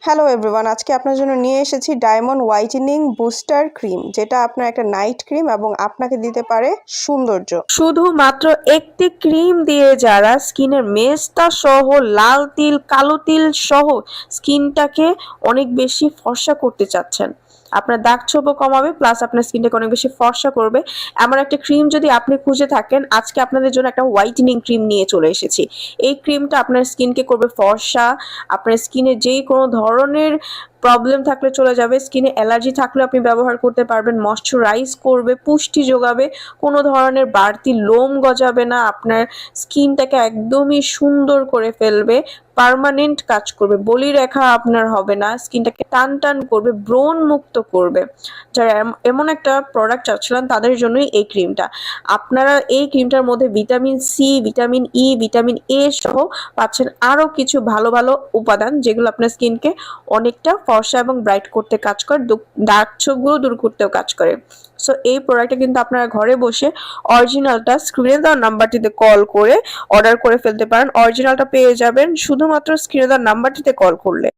Hello everyone, আজকে আপনার জন্য নিয়ে এসেছি ডায়মন্ড হোয়াইটেনিং বুস্টার ক্রিম, যেটা আপনার একটা নাইট ক্রিম এবং আপনাকে দিতে পারে সৌন্দর্য। শুধুমাত্র একটি ক্রিম দিয়ে যারা স্কিনের মেস্তা সহ লাল তিল কালো তিল সহ স্কিনটাকে অনেক বেশি ফর্সা করতে চাচ্ছেন, আপনার দাগ ছোপও কমাবে প্লাস আপনার স্কিনটাকে অনেক বেশি ফর্সা করবে, এমন একটা ক্রিম যদি আপনি খুঁজে থাকেন, আজকে আপনাদের জন্য একটা হোয়াইটেনিং ক্রিম নিয়ে চলে এসেছি। এই ক্রিমটা আপনার স্কিনকে করবে ফর্সা, আপনার স্কিনে যেই কোনো ধরনের প্রবলেম থাকলে চলে যাবে, স্কিনে অ্যালার্জি থাকলে আপনি ব্যবহার করতে পারবেন, ময়শ্চারাইজ করবে, পুষ্টি যোগাবে, কোনো ধরনের বাড়তি লোম গজাবে না, আপনার স্কিনটাকে একদমই সুন্দর করে ফেলবে, পার্মানেন্ট কাজ করবে, বলিরেখা আপনার হবে না, স্কিনটাকে টান টান করবে, ব্রণ মুক্ত করবে। যারা এমন একটা প্রোডাক্ট চাচ্ছিলেন তাদের জন্যই এই ক্রিমটা। আপনারা এই ক্রিমটার মধ্যে vitamin C, vitamin E, vitamin A সহ পাচ্ছেন আরও কিছু ভালো ভালো উপাদান, যেগুলো আপনার স্কিনকে অনেকটা ফর্সা এবং ব্রাইট করতে কাজ করে, দাগ ছোপগুলো দূর করতেও কাজ করে। সো এই প্রোডাক্টটা কিন্তু আপনারা ঘরে বসে অরিজিনালটা স্ক্রিনে দেওয়া নাম্বারটিতে কল করে অর্ডার করে ফেলতে পারেন। অরিজিনালটা পেয়ে যাবেন শুধুমাত্র স্ক্রিনে দেওয়া নাম্বারটিতে কল করলে।